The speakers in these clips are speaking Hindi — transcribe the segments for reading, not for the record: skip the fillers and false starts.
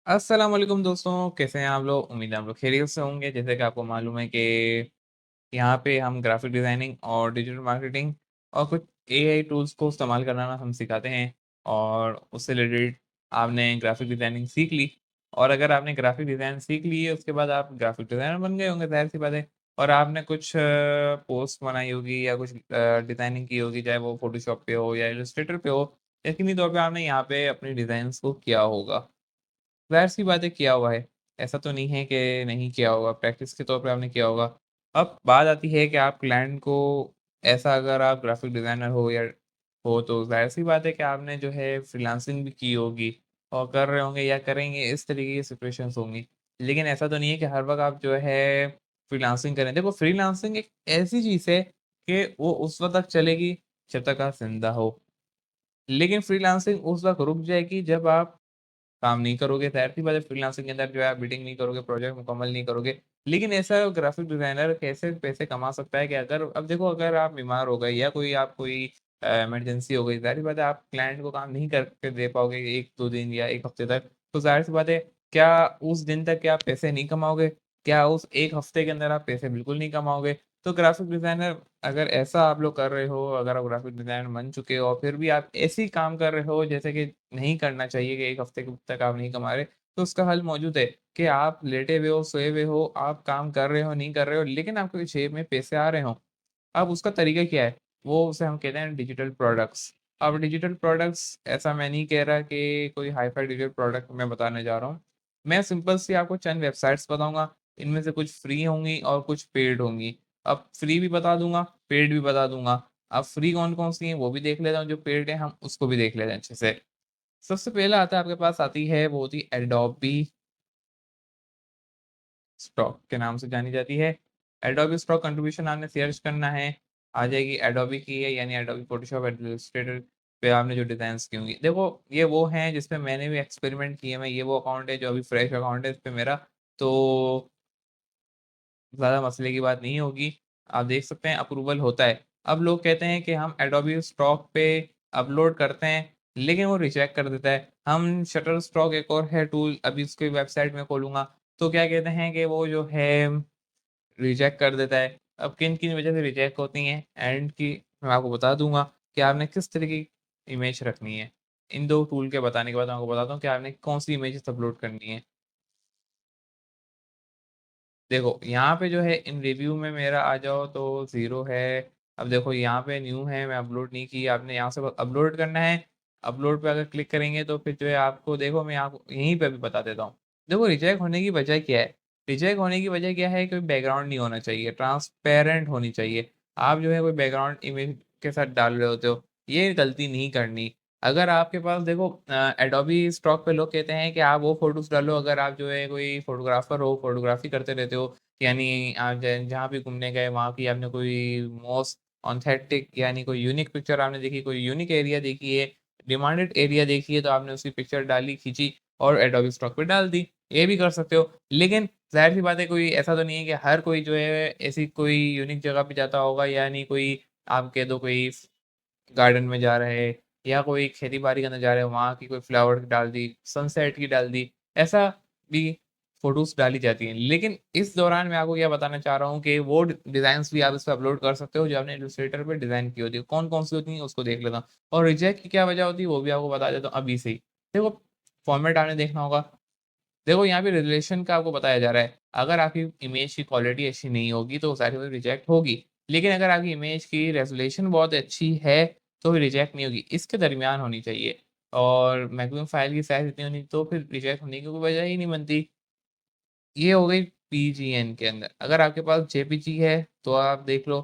अस्सलाम वालेकुम दोस्तों, कैसे हैं आप लोग? उम्मीद है आप लोग खैरियत से होंगे। जैसे कि आपको मालूम है कि यहाँ पे हम ग्राफ़िक डिज़ाइनिंग और डिजिटल मार्केटिंग और कुछ एआई टूल्स को इस्तेमाल करना ना हम सिखाते हैं और उससे रिलेटेड आपने ग्राफ़िक डिज़ाइनिंग सीख ली और अगर आपने ग्राफ़िक डिज़ाइन सीख ली है, उसके बाद आप ग्राफ़िक डिज़ाइनर बन गए होंगे, ज़ाहिर-सी बात है। और आपने कुछ पोस्ट बनाई होगी या कुछ डिज़ाइनिंग की होगी, चाहे वो फ़ोटोशॉप पे हो या इलस्ट्रेटर पे हो। यकीनी तौर पे आपने यहाँ पे अपनी डिज़ाइन्स को किया होगा। ज़ाहिर-सी बात है किया हुआ है। ऐसा तो नहीं है कि नहीं किया होगा, प्रैक्टिस के तौर पे आपने किया होगा। अब बात आती है कि आप क्लाइंट को ऐसा अगर आप ग्राफ़िक डिज़ाइनर हो या हो तो ज़ाहिर-सी बात है कि आपने जो है फ्रीलांसिंग भी की होगी और कर रहे होंगे या करेंगे, इस तरीके की सिचुएशंस होंगी। लेकिन ऐसा तो नहीं है कि हर वक़्त आप जो है फ्रीलांसिंग करें। देखो फ्रीलांसिंग एक ऐसी चीज़ है कि वो उस वक़्त तक चलेगी जब तक आप ज़िंदा हो। लेकिन फ्रीलांसिंग उस वक़्त रुक जाएगी जब आप काम नहीं करोगे, ज़ाहिर-सी बात है फ्रीलांसिंग के अंदर जो है आप बिडिंग नहीं करोगे, प्रोजेक्ट मुकम्मल नहीं करोगे। लेकिन ऐसा ग्राफ़िक डिज़ाइनर कैसे पैसे कमा सकता है कि अगर अब देखो अगर आप बीमार हो गए या कोई आप कोई इमरजेंसी हो गई, ज़ाहिर-सी बात है आप क्लाइंट को काम नहीं करके दे पाओगे 1-2 दिन या 1 हफ़्ते तक। तो ज़ाहिर-सी बात है क्या उस दिन तक क्या आप पैसे नहीं कमाओगे? क्या उस 1 हफ़्ते के अंदर आप पैसे बिल्कुल नहीं कमाओगे? तो ग्राफ़िक डिज़ाइनर अगर ऐसा आप लोग कर रहे हो, अगर आप ग्राफ़िक डिज़ाइनर बन चुके हो और फिर भी आप ऐसे ही काम कर रहे हो जैसे कि नहीं करना चाहिए कि 1 हफ़्ते तक आप नहीं कमा रहे, तो उसका हल मौजूद है कि आप लेटे हुए हो, सोए हुए हो, आप काम कर रहे हो, नहीं कर रहे हो, लेकिन आपके जेब में पैसे आ रहे हों। अब उसका तरीका क्या है? वो उसे हम कहते हैं डिजिटल प्रोडक्ट्स। अब डिजिटल प्रोडक्ट्स ऐसा मैं नहीं कह रहा कि कोई हाई-फाई डिजिटल प्रोडक्ट मैं बताने जा रहा हूँ। मैं सिंपल सी आपको चंद वेबसाइट्स बताऊँगा, इनमें से कुछ फ्री होंगी और कुछ पेड होंगी। अब फ्री भी बता दूँगा, पेड भी बता दूँगा। अब फ्री कौन-कौन सी हैं वो भी देख लेते हैं, जो पेड है हम उसको भी देख लेते हैं अच्छे से। सबसे पहला आता है आपके पास आती है वो होती है एडोबी स्टॉक के नाम से जानी जाती है। एडोबी स्टॉक कंट्रीब्यूशन आपने सर्च करना है, आ जाएगी एडोबी की है यानी एडोबी फ़ोटोशॉप एडमिनिस्ट्रेटर पे आपने जो डिज़ाइन्स की होंगी। देखो ये वो हैं जिसपे मैंने भी एक्सपेरिमेंट किए हैं, ये वो अकाउंट है जो अभी फ्रेश अकाउंट है इस पे मेरा, तो ज़्यादा मसले की बात नहीं होगी। आप देख सकते हैं अप्रूवल होता है। अब लोग कहते हैं कि हम एडोबी स्टॉक पे अपलोड करते हैं, लेकिन वो रिजेक्ट कर देता है। हम शटरस्टॉक एक और है टूल, अभी उसकी वेबसाइट मैं खोलूँगा, तो क्या कहते हैं कि वो जो है रिजेक्ट कर देता है। अब किन-किन वजह से रिजेक्ट होती हैं एंड की मैं आपको बता दूँगा कि आपने किस तरीके की इमेज रखनी है। इन 2 टूल के बताने के बाद मैं आपको बताता हूँ कि आपने कौन-सी इमेजेस अपलोड करनी है। देखो, यहाँ पे जो है इन रिव्यू में मेरा आ जाओ तो 0 है। अब देखो यहाँ पे न्यू है, मैं अपलोड नहीं की, आपने यहाँ से अपलोड करना है। अपलोड पे अगर क्लिक करेंगे तो फिर जो है आपको देखो मैं आपको यहीं पे अभी बता देता हूँ। देखो रिजेक्ट होने की वजह क्या है? रिजेक्ट होने की वजह क्या है? कोई बैकग्राउंड नहीं होना चाहिए, ट्रांसपेरेंट होनी चाहिए। आप जो है कोई बैकग्राउंड इमेज के साथ डाल रहे होते हो, ये गलती नहीं करनी। अगर आपके पास देखो एडोबी स्टॉक पे लोग कहते हैं कि आप वो फ़ोटोज़ डालो अगर आप जो है कोई फ़ोटोग्राफ़र हो, फ़ोटोग्राफ़ी करते रहते हो, यानी आप ज जहाँ भी घूमने गए वहाँ की आपने कोई मोस्ट ऑथेंटिक यानी कोई यूनिक पिक्चर आपने देखी, कोई यूनिक एरिया देखी है, डिमांडेड एरिया देखी है तो आपने उसकी पिक्चर डाली, खींची और एडोबी स्टॉक पे डाल दी। ये भी कर सकते हो। लेकिन ज़ाहिर-सी बात है कोई ऐसा तो नहीं है कि हर कोई जो है ऐसी कोई यूनिक जगह पे जाता होगा यानी कोई आप कह दो कोई गार्डन में जा रहे हैं या कोई खेती-बाड़ी करने जा रहे हैं, वहाँ की कोई फ्लावर डाल दी, सनसेट की डाल दी, ऐसा भी फ़ोटोज़ डाली जाती हैं। लेकिन इस दौरान मैं आपको क्या बताना चाह रहा हूँ कि वो डिज़ाइन्स भी आप इस पे अपलोड कर सकते हो जो आपने इलस्ट्रेटर पे डिज़ाइन की होती है। कौन-कौन सी होती हैं उसको देख लेता हूँ और रिजेक्ट की क्या वजह होती है वो भी आपको बता देता हूँ अभी से ही। देखो फॉर्मेट आपने देखना होगा, देखो यहाँ पे रेज़ोल्यूशन का आपको बताया जा रहा है, अगर आपकी इमेज की क्वालिटी अच्छी नहीं होगी तो ज़ाहिर-सी रिजेक्ट होगी। लेकिन अगर आपकी इमेज की रेज़ोल्यूशन बहुत अच्छी है, तो रिजेक्ट नहीं होगी, इसके दरमियान होनी चाहिए और मैक्सिमम फ़ाइल की साइज़ इतनी होनी तो फिर रिजेक्ट होने की कोई वजह ही नहीं बनती। ये हो गई पीजीएन के अंदर। अगर आपके पास जेपीजी है, तो आप देख लो।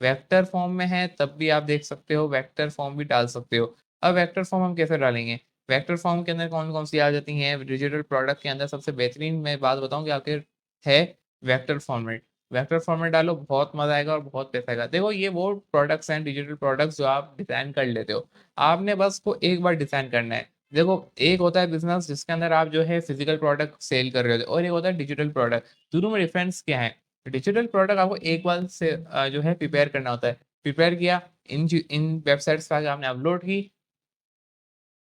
वेक्टर फॉर्म में है, तब भी आप देख सकते हो, वेक्टर फॉर्म भी डाल सकते हो। अब वेक्टर फॉर्म हम कैसे डालेंगे? वेक्टर फॉर्म के अंदर कौन-कौन सी आ जाती हैं, डिजिटल प्रोडक्ट के अंदर सबसे बेहतरीन मैं बात बताऊँ कि आपके है वेक्टर फॉर्मेट। वेक्टर फॉर्मेट डालो, बहुत मज़ा आएगा और बहुत पैसा आएगा। देखो ये वो प्रोडक्ट्स हैं, डिजिटल प्रोडक्ट्स जो आप डिज़ाइन कर लेते हो। आपने बस को एक बार डिज़ाइन करना है। देखो, एक होता है बिज़नेस जिसके अंदर आप जो है फिज़िकल प्रोडक्ट सेल कर रहे होते हो और एक होता है डिजिटल प्रोडक्ट। दोनों में डिफरेंस क्या है? डिजिटल प्रोडक्ट आपको एक बार से जो है प्रिपेयर करना होता है। प्रिपेयर किया, इन वेबसाइट्स पे आके आपने अपलोड की,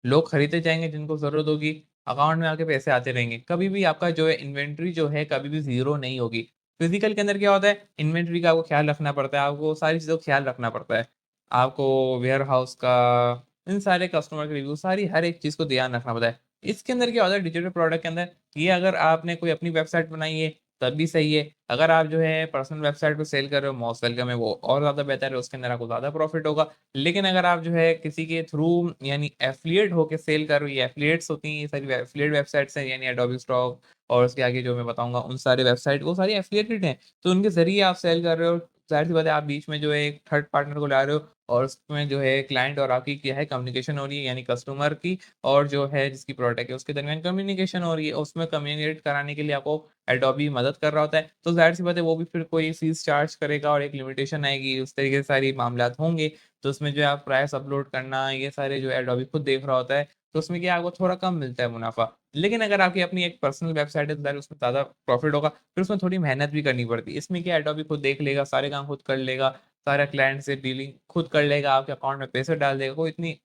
लोग खरीदते जाएँगे जिनको ज़रूरत होगी। अकाउंट में आपके पैसे आते रहेंगे। कभी भी आपका जो है इन्वेंटरी जो है कभी भी ज़ीरो नहीं होगी। फिज़िकल के अंदर क्या होता है, इन्वेंटरी का आपको ख़्याल रखना पड़ता है, आपको सारी चीज़ों का ख़्याल रखना पड़ता है। आपको वेयरहाउस का, इन सारे कस्टमर के रिव्यू, सारी हर एक चीज़ को ध्यान रखना पड़ता है। इसके अंदर क्या होता है डिजिटल प्रोडक्ट के अंदर, ये अगर आपने कोई अपनी वेबसाइट बनाई है, तब भी सही है। अगर आप जो है पर्सनल वेबसाइट पे सेल कर रहे हो, मोस्ट वेलकम है, वो और ज़्यादा बेहतर है, उसके अंदर आपको ज़्यादा प्रॉफ़िट होगा। लेकिन अगर आप जो है किसी के थ्रू यानी एफ़िलिएट होके सेल कर रही है, एफ़िलिएट्स होती हैं, ये सारी एफ़िलिएट वेबसाइट्स हैं, यानी एडोबी स्टॉक और उसके आगे जो मैं बताऊँगा उन सारे वेबसाइट, वो सारी एफ़िलिएटेड हैं। तो उनके ज़रिए आप सेल कर रहे हो, ज़ाहिर-सी बात है आप बीच में जो है एक थर्ड पार्टनर को ला रहे हो और उसमें जो है क्लाइंट और आपकी क्या है कम्युनिकेशन हो रही है, यानी कस्टमर की और जो है जिसकी प्रोडक्ट है उसके दरमियान कम्युनिकेशन हो रही है। उसमें कम्युनिकेट कराने के लिए आपको एडोबी मदद कर रहा होता है। तो ज़ाहिर-सी बात है वो भी फिर कोई फ़ीस चार्ज करेगा और एक लिमिटेशन आएगी, उस तरीके से सारी मामलात होंगे। तो उसमें जो है आप प्राइस अपलोड करना, ये सारे जो है एडोबी खुद देख रहा होता है, तो उसमें क्या है आपको थोड़ा कम मिलता है मुनाफ़ा। लेकिन अगर आपकी अपनी एक पर्सनल वेबसाइट है तो ज़ाहिर उसमें ज़्यादा प्रॉफ़िट होगा, फिर उसमें थोड़ी मेहनत भी करनी पड़ती है। इसमें क्या है एडोबी खुद देख लेगा, सारे काम खुद कर लेगा, सारा क्लाइंट से डीलिंग खुद कर लेगा, आपके अकाउंट में पैसे डाल देगा, कोई इतनी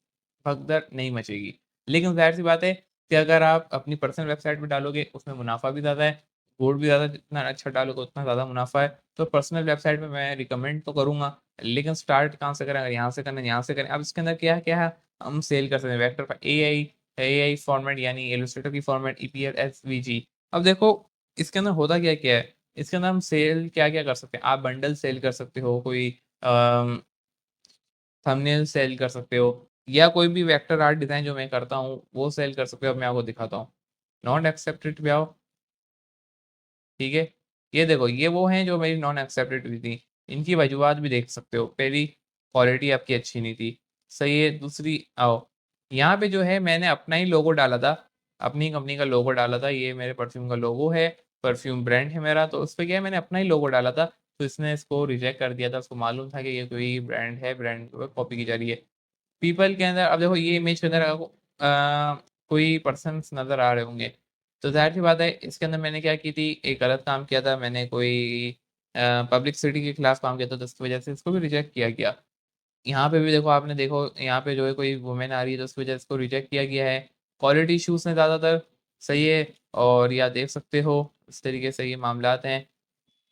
भगदड़ नहीं मचेगी। लेकिन ज़ाहिर-सी बात है कि अगर आप अपनी पर्सनल वेबसाइट पे डालोगे, उसमें मुनाफ़ा भी ज़्यादा है, कोड भी ज़्यादा जितना अच्छा डालोगे उतना ज़्यादा मुनाफ़ा है। तो पर्सनल वेबसाइट पे मैं रिकमेंड तो करूँगा, लेकिन स्टार्ट कहाँ से करें? अगर यहाँ से करना है, यहाँ से करें। अब इसके अंदर क्या है, हम सेल कर सकते हैं वेक्टर एआई फॉर्मेट यानी इलस्ट्रेटर की फॉर्मेट ईपीएल एसवीजी। अब देखो इसके अंदर होता क्या-क्या है? इसके अंदर हम सेल क्या-क्या कर सकते हैं? आप बंडल सेल कर सकते हो, कोई अ थंबनेल सेल कर सकते हो या कोई भी वेक्टर आर्ट डिज़ाइन जो मैं करता हूँ, वो सेल कर सकते हो। अब मैं आपको दिखाता हूँ। नॉट एक्सेप्टेड पे आओ, ठीक है? ये देखो, ये वो हैं जो मेरी नॉन एक्सेप्टेड हुई थी। इनकी वजूहात भी देख सकते हो। पहली, क्वालिटी आपकी अच्छी नहीं थी। सही है, दूसरी आओ, यहाँ पे जो है मैंने अपना ही लोगो डाला था, अपनी कंपनी का लोगो डाला था। ये मेरे परफ्यूम का लोगो है, परफ्यूम ब्रांड है मेरा, तो उसपे क्या है मैंने अपना ही लोगो डाला था, तो इसने इसको रिजेक्ट कर दिया था। उसको मालूम था कि ये कोई ब्रांड है, ब्रांड कॉपी की जा रही है। पीपल के अंदर अब देखो ये इमेज के अंदर आपको कोई पर्सन्स नज़र आ रहे होंगे। तो ज़ाहिर-सी बात है इसके अंदर मैंने क्या की थी, एक गलत काम किया था, मैंने कोई पब्लिसिटी के खिलाफ काम किया था, तो उसकी वज़ह से इसको भी रिजेक्ट किया गया। यहाँ पे भी देखो आपने देखो यहाँ पे जो है कोई वुमेन आ रही है तो उसकी वज़ह से इसको रिजेक्ट किया गया है। क्वालिटी इश्यूज़ हैं ज़्यादातर, सही है और ये आप देख सकते हो इस तरीके से ये मामलात हैं।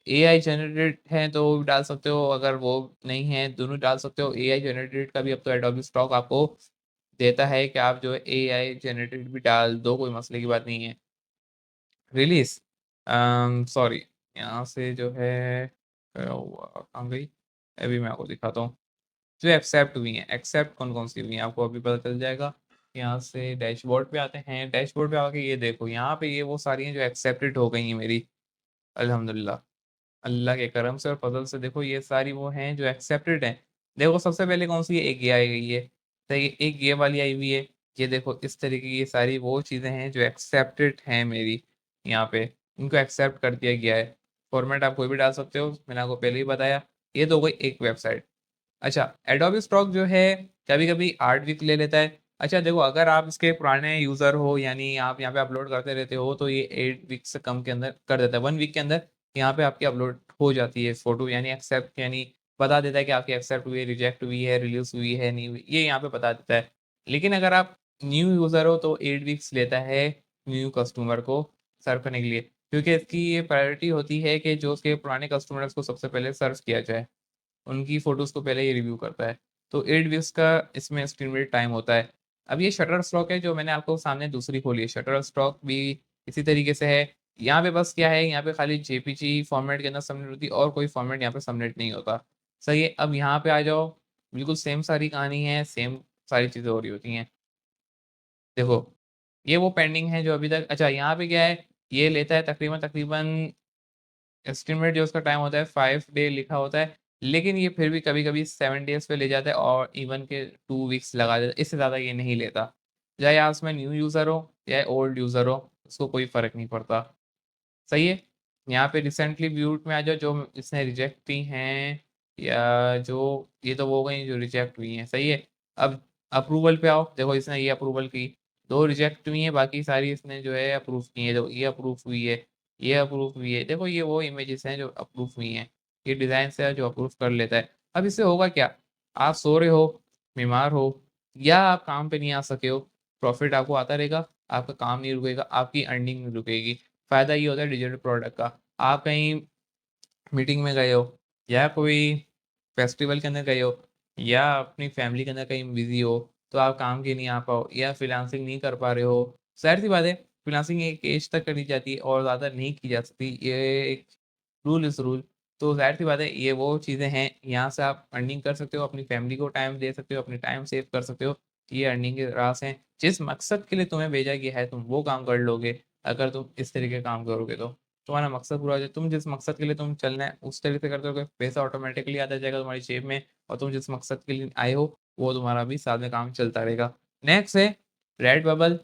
एआई जनरेटेड हैं तो वो भी डाल सकते हो, अगर वो नहीं है दोनों डाल सकते हो। एआई जनरेटेड का भी अब तो एडोबी स्टॉक आपको देता है कि आप जो है एआई जनरेटेड भी डाल दो, कोई मसले की बात नहीं है। रिलीज़ सॉरी, यहाँ से जो है कहाँ गई? अभी मैं आपको दिखाता हूँ। जो एक्सेप्ट हुई हैं, एक्सेप्ट कौन-कौन सी हुई हैं आपको अभी पता चल जाएगा। यहाँ से डैशबोर्ड पे आते हैं, डैशबोर्ड पे आके ये देखो, यहाँ पे ये वो सारी हैं जो एक्सेप्टेड हो गई हैं मेरी, अल्हम्दुलिल्लाह। अल्लाह के करम से और फ़ज़ल से देखो ये सारी वो हैं जो एक्सेप्टेड हैं। देखो सबसे पहले कौन-सी है, एक ये आई गई है, सही है, एक ये वाली आई हुई है। ये देखो इस तरीके की ये सारी वो चीज़ें हैं जो एक्सेप्टेड हैं मेरी यहाँ पे, इनको एक्सेप्ट कर दिया गया है। फ़ॉर्मेट आप कोई भी डाल सकते हो, मैंने आपको पहले ही बताया। ये तो हो गई एक वेबसाइट। अच्छा, एडोबी स्टॉक जो है कभी-कभी 8 वीक ले लेता है। अच्छा देखो अगर आप इसके पुराने यूज़र हो यानी आप यहाँ पे अपलोड करते रहते हो तो ये 8 वीक से कम के अंदर कर देता है। 1 वीक के अंदर यहाँ पे आपकी अपलोड हो जाती है फ़ोटो यानी एक्सेप्ट यानी बता देता है कि आपकी एक्सेप्ट हुई है, रिजेक्ट हुई है, रिलीज़ हुई है, नहीं हुई, ये यहाँ पे बता देता है। लेकिन अगर आप न्यू यूज़र हो तो 8 वीक्स लेता है न्यू कस्टमर को सर्व करने के लिए। क्योंकि इसकी ये प्रायोरिटी होती है कि जो उसके पुराने कस्टमर्स को सबसे पहले सर्व किया जाए। उनकी फ़ोटोज़ को पहले ही रिव्यू करता है। तो 8 व्यूज़ का इसमें एस्टिमेटेड टाइम होता है। अब ये शटर स्टॉक है जो मैंने आपको सामने दूसरी खोली है, शटर स्टॉक भी इसी तरीके से है। यहाँ पे बस क्या है, यहाँ पे खाली जेपीजी फॉर्मेट के अंदर सबमिट होती है और कोई फॉर्मेट यहाँ पे सबमिट नहीं होता। सही है, अब यहाँ पे आ जाओ, बिल्कुल सेम सारी कहानी है, सेम सारी चीज़ें हो रही होती हैं। देखो, ये वो पेंडिंग है जो अभी तक अच्छा यहाँ पे क्या है, ये लेता है तकरीबन एस्टिमेट जो उसका टाइम होता है 5 डे लिखा होता है, लेकिन ये फिर भी कभी-कभी 7 डेज़ पे ले जाता है और इवन के 2 वीक्स लगा देता है, इससे ज़्यादा ये नहीं लेता। चाहे आप उसमें न्यू यूज़र हो या ओल्ड यूज़र हो, उसको कोई फ़र्क नहीं पड़ता। सही है? यहाँ पे रिसेंटली व्यूड में आ जाओ जो इसने रिजेक्ट की हैं या जो ये तो वो हो गई जो रिजेक्ट हुई हैं, सही है? अब अप्रूवल पे आओ, देखो इसने ये अप्रूवल की, 2 रिजेक्ट हुई हैं, बाकी सारी इसने जो है अप्रूव की हैं, देखो ये अप्रूव हुई है, ये अप्रूव हुई है। देखो ये वो इमेजेस हैं जो अप्रूव हुई हैं, ये डिज़ाइन्स है जो अप्रूव कर लेता है। अब इससे होगा क्या? आप सो रहे हो, बीमार हो या आप काम पे नहीं आ सके हो, प्रॉफ़िट आपको आता रहेगा, आपका काम नहीं रुकेगा, आपकी अर्निंग नहीं रुकेगी। फ़ायदा ये होता है डिजिटल प्रोडक्ट का। आप कहीं मीटिंग में गए हो या कोई फेस्टिवल के अंदर गए हो या अपनी फैमिली के अंदर कहीं बिज़ी हो, तो आप काम के नहीं आ पाओ या फ्रीलांसिंग नहीं कर पा रहे हो। ज़ाहिर-सी बात है, फ्रीलांसिंग एक एज तक करी जाती है और ज़्यादा नहीं की जा सकती। ये एक रूल इज़ रूल। तो ज़ाहिर-सी बात है, ये वो चीज़ें हैं, यहाँ से आप अर्निंग कर सकते हो, अपनी फैमिली को टाइम दे सकते हो, अपनी टाइम सेव कर सकते हो। ये अर्निंग के राज़ हैं। जिस मकसद के लिए तुम्हें भेजा गया है, तुम वो काम कर लोगे, अगर तुम इस तरीके का काम करोगे तो। तुम्हारा मकसद पूरा हो जाए। तुम जिस मकसद के लिए तुम चलना है, उस तरीके से करते रहोगे, पैसा ऑटोमैटिकली आता जाएगा तुम्हारी जेब में और तुम जिस मकसद के लिए आए हो, वो तुम्हारा भी साथ में काम चलता रहेगा। नेक्स्ट है रेडबबल।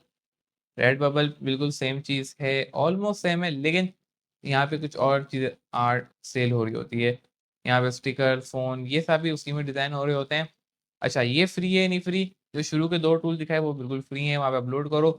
रेडबबल बिल्कुल सेम चीज़ है, ऑलमोस्ट सेम है, लेकिन यहाँ पे कुछ और चीज़ें आर्ट सेल हो रही होती है। यहाँ पे स्टिकर, फ़ोन ये सब भी उसी में डिज़ाइन हो रहे होते हैं। अच्छा, ये फ्री है, नहीं फ्री? जो शुरू के 2 टूल दिखाए वो बिल्कुल फ्री हैं, वहाँ पे अपलोड करो।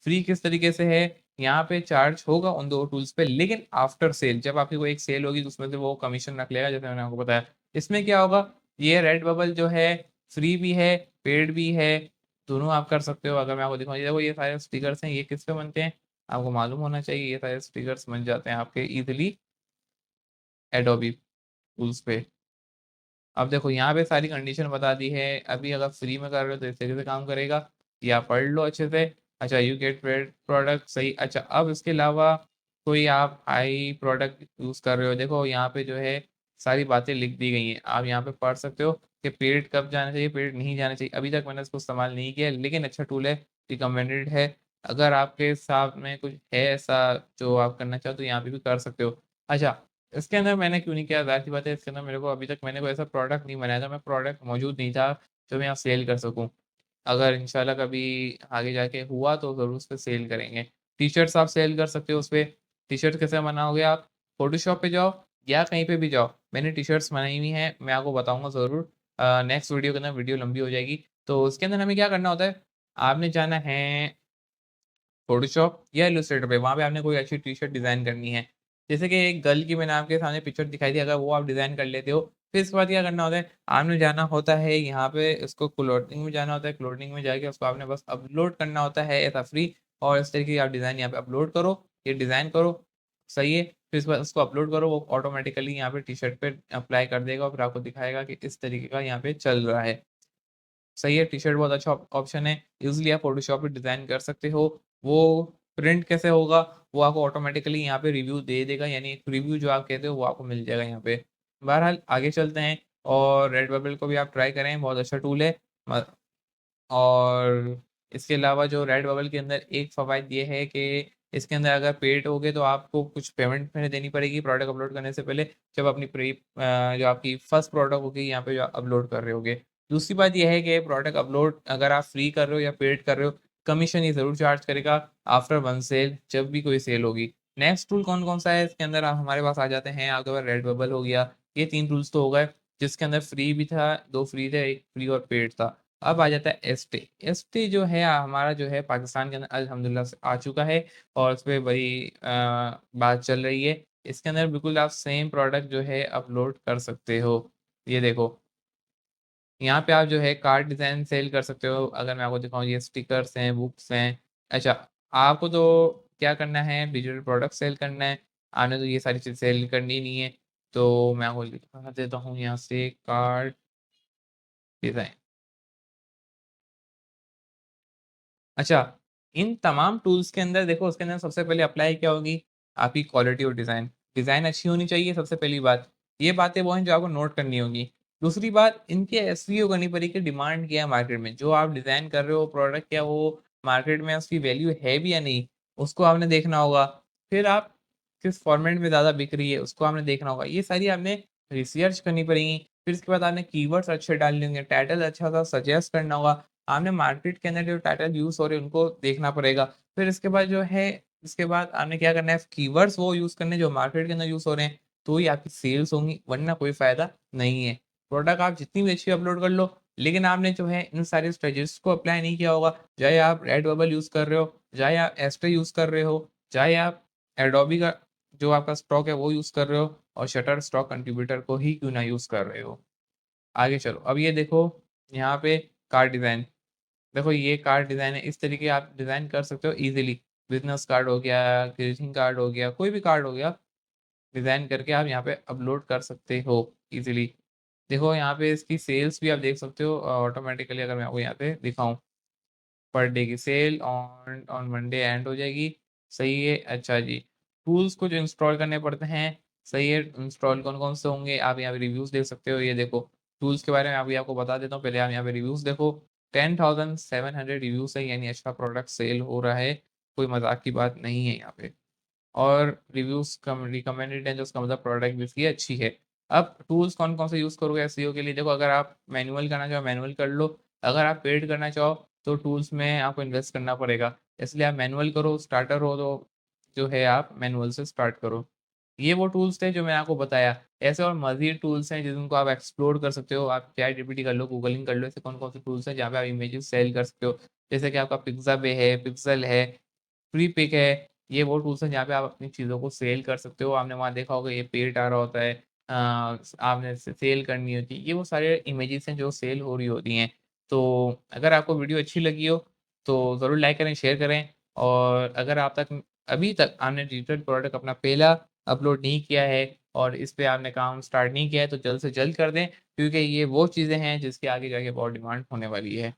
फ्री किस तरीके से है? यहाँ पे चार्ज होगा उन 2 टूल्स पे, लेकिन आफ्टर सेल जब आपकी कोई एक सेल होगी तो उसमें से वो कमीशन रख लेगा, जैसे मैंने आपको बताया। इसमें क्या होगा, ये रेडबबल जो है फ्री भी है, पेड भी है, दोनों आप कर सकते हो। अगर मैं आपको दिखाऊँ, ये देखो ये सारे स्टिकर्स हैं, ये किस पे बनते हैं? आपको मालूम होना चाहिए, ये सारे स्टिकर्स बन जाते हैं आपके ईज़िली एडोबी टूल्स पे। अब देखो यहाँ पे सारी कंडीशन बता दी है, अभी अगर फ्री में कर रहे हो तो इस तरीके से काम करेगा, या पढ़ लो अच्छे से। अच्छा, यू गेट पेड प्रोडक्ट सही। अच्छा, अब इसके अलावा कोई आप हाई प्रोडक्ट यूज़ कर रहे हो, देखो यहाँ पे जो है सारी बातें लिख दी गई हैं। आप यहाँ पे पढ़ सकते हो कि पेड कब जाना चाहिए, पेड नहीं जाना चाहिए। अभी तक मैंने इसको इस्तेमाल नहीं किया है, लेकिन अच्छा टूल है, रिकमेंडेड है। अगर आपके साथ में कुछ है ऐसा जो आप करना चाहो तो यहाँ पे भी कर सकते हो। अच्छा, इसके अंदर मैंने क्यों नहीं किया, ज़ाहिर-सी बात है, इसके अंदर मेरे को अभी तक मैंने कोई ऐसा प्रोडक्ट नहीं बनाया था, मैं प्रोडक्ट मौजूद नहीं था, जो मैं यहाँ सेल कर सकूँ। अगर इंशाल्लाह कभी आगे जाके हुआ तो ज़रूर उसपे सेल करेंगे। टी-शर्ट्स आप सेल कर सकते हो उसपे। टी-शर्ट कैसे बनाओगे आप? फ़ोटोशॉप पे जाओ या कहीं पे भी जाओ, मैंने टी-शर्ट्स बनाई हुई हैं, मैं आपको बताऊँगा ज़रूर। नेक्स्ट वीडियो के अंदर, वीडियो लंबी हो जाएगी। तो उसके अंदर हमें क्या करना होता है, आपने जाना है फ़ोटोशॉप या इलस्ट्रेटर पे, वहाँ पे आपने कोई अच्छी टी-शर्ट डिज़ाइन करनी है। जैसे कि एक गर्ल की मैंने आपके सामने पिक्चर दिखाई थी, अगर वो आप डिज़ाइन कर लेते हो, फिर इसके बाद क्या करना होता है, आपने जाना होता है यहाँ पे, इसको क्लोथिंग में जाना होता है, क्लोथिंग में जाके उसको आपने बस अपलोड करना होता है एज़ अ फ्री, और इस तरीके की आप डिज़ाइन यहाँ पे अपलोड करो, ये डिज़ाइन करो, सही है। फिर इसके बाद उसको अपलोड करो, वो ऑटोमैटिकली यहाँ पे टी-शर्ट पे अप्लाई कर देगा और फिर आपको दिखाएगा कि इस तरीके का यहाँ पे चल रहा है। सही है, टी-शर्ट बहुत अच्छा ऑप्शन है। ईज़िली आप फ़ोटोशॉप पे डिज़ाइन कर सकते हो। वो प्रिंट कैसे होगा, वो आपको ऑटोमैटिकली यहाँ पे रिव्यू दे देगा, यानी एक रिव्यू जो आप कहते हो, वो आपको मिल जाएगा यहाँ पे। बहरहाल आगे चलते हैं, और रेडबबल को भी आप ट्राई करें, बहुत अच्छा टूल है। म और इसके अलावा जो रेडबबल के अंदर एक फ़वाइद ये है कि इसके अंदर अगर पेड होगे तो आपको कुछ पेमेंट पहले देनी पड़ेगी प्रोडक्ट अपलोड करने से पहले, जब अपनी जो आपकी फर्स्ट प्रोडक्ट होगी यहाँ पे जो आप अपलोड कर रहे होगे। दूसरी बात ये है कि प्रोडक्ट अपलोड अगर आप फ्री कर रहे हो या पेड कर रहे हो, कमीशन ये ज़रूर चार्ज करेगा आफ्टर वन सेल, जब भी कोई सेल होगी। नेक्स्ट टूल कौन-कौन सा है इसके अंदर, आप हमारे पास आ जाते हैं। आपके पास रेडबबल हो गया, ये 3 टूल्स तो हो गए, जिसके अंदर फ्री भी था, 2 फ्री थे, 1 फ्री और पेड था। अब आ जाता है एसटी। एसटी जो है हमारा जो है पाकिस्तान के अंदर अल्हम्दुलिल्लाह से आ चुका है, और उसपे बड़ी बात चल रही है। इसके अंदर बिल्कुल आप सेम प्रोडक्ट जो है अपलोड कर सकते हो। ये देखो, यहाँ पे आप जो है कार्ड डिज़ाइन सेल कर सकते हो। अगर मैं आपको दिखाऊँ, ये स्टिकर्स हैं, बुक्स हैं। अच्छा, आपको तो क्या करना है, डिजिटल प्रोडक्ट सेल करना है। आपने तो ये सारी चीज़ सेल करनी नहीं है। तो मैं आपको दिखा देता हूँ यहाँ से कार्ड डिज़ाइन। अच्छा, इन तमाम टूल्स के अंदर देखो, उसके अंदर सबसे पहले अप्लाई क्या होगी? आपकी क्वालिटी और डिज़ाइन। डिज़ाइन अच्छी होनी चाहिए सबसे पहली बात। ये बातें वो हैं जो आपको नोट करनी होगी। दूसरी बात, इनकी एसईओ करनी पड़ेगी, डिमांड क्या है मार्केट में। जो आप डिज़ाइन कर रहे हो प्रोडक्ट, क्या वो मार्केट में उसकी वैल्यू है भी या नहीं? उसको आपने देखना होगा। फिर आप किस फॉर्मेट में ज़्यादा बिक रही है, उसको आपने देखना होगा। ये सारी आपने रिसर्च करनी पड़ेगी। फिर इसके बाद आपने कीवर्ड्स अच्छे डालने होंगे, टाइटल अच्छा-सा सजेस्ट करना होगा। आपने मार्केट के अंदर जो टाइटल यूज़ हो रहे हैं उनको देखना पड़ेगा। फिर इसके बाद जो है, इसके बाद आपने क्या करना है, कीवर्ड्स वो यूज़ करने हैं जो मार्केट के अंदर यूज़ हो रहे हैं, तो ही आपकी सेल्स होंगी, वरना कोई फ़ायदा नहीं है। प्रोडक्ट आप जितनी भी अच्छी अपलोड कर लो, लेकिन आपने जो है इन सारी स्ट्रेटजीज़ को अप्लाई नहीं किया होगा, चाहे आप रेडबबल यूज़ कर रहे हो, चाहे आप एस्टे यूज़ कर रहे हो, चाहे आप एडोबी का जो आपका स्टॉक है वो यूज़ कर रहे हो, और शटर स्टॉक कंट्रीब्यूटर को ही क्यों ना यूज़ कर रहे हो। आगे चलो, अब ये देखो यहाँ पे कार्ड डिज़ाइन। देखो ये कार्ड डिज़ाइन है, इस तरीके आप डिज़ाइन कर सकते हो ईज़िली। बिज़नेस कार्ड हो गया, ग्रीटिंग कार्ड हो गया, कोई भी कार्ड हो गया, डिज़ाइन करके आप यहाँ पे अपलोड कर सकते हो ईज़िली। देखो यहाँ पे इसकी सेल्स भी आप देख सकते हो ऑटोमैटिकली अगर मैं आपको यहाँ पे दिखाऊँ, पर डे की sale on on Monday end हो जाएगी। सही है, अच्छा जी। टूल्स को जो इंस्टॉल करने पड़ते हैं, सही है, इंस्टॉल कौन-कौन से होंगे, आप यहाँ पे रिव्यूज़ देख सकते हो। ये देखो, टूल्स के बारे में अभी आपको बता देता हूँ, पहले आप यहाँ पे रिव्यूज़ देखो। 10,700 रिव्यूज़ है, यानी अच्छा प्रोडक्ट सेल हो रहा है, कोई मज़ाक की बात नहीं है यहाँ पे। और रिव्यूज़ कम रिकमेंडेड हैं, जो उसका मतलब प्रोडक्ट भी उसकी अच्छी है। अब टूल्स कौन-कौन से यूज़ करोगे एसईओ के लिए? देखो, अगर आप मैनुअल करना चाहो मैनुअल कर लो, अगर आप पेड करना चाहो तो टूल्स में आपको इन्वेस्ट करना पड़ेगा। इसलिए आप मैनुअल करो, स्टार्टर हो तो जो है आप मैनुअल से स्टार्ट करो। ये वो टूल्स थे जो मैंने आपको बताया। ऐसे और मज़ीद टूल्स हैं जिनको आप एक्सप्लोर कर सकते हो। आप चैटजीपीटी कर लो, गूगलिंग कर लो, ऐसे कौन-कौन से टूल्स हैं जहाँ पे आप इमेजेस सेल कर सकते हो। जैसे कि आपका पिक्साबे है, पिक्सल है, फ्रीपिक है, ये वो टूल्स हैं जहाँ पे आप अपनी चीज़ों को सेल कर सकते हो। आपने वहाँ देखा होगा ये पेड आ रहा होता है, आपने से सेल करनी होती है। ये वो सारे इमेजेस हैं जो सेल हो रही होती हैं। तो अगर आपको वीडियो अच्छी लगी हो तो ज़रूर लाइक करें, शेयर करें, और अगर आप तक अभी तक आपने डिजिटल प्रोडक्ट अपना पहला अपलोड नहीं किया है और इस पे आपने काम स्टार्ट नहीं किया है तो जल्द से जल्द कर दें, क्योंकि ये वो चीज़ें हैं जिसकी आगे जाके बहुत डिमांड होने वाली है।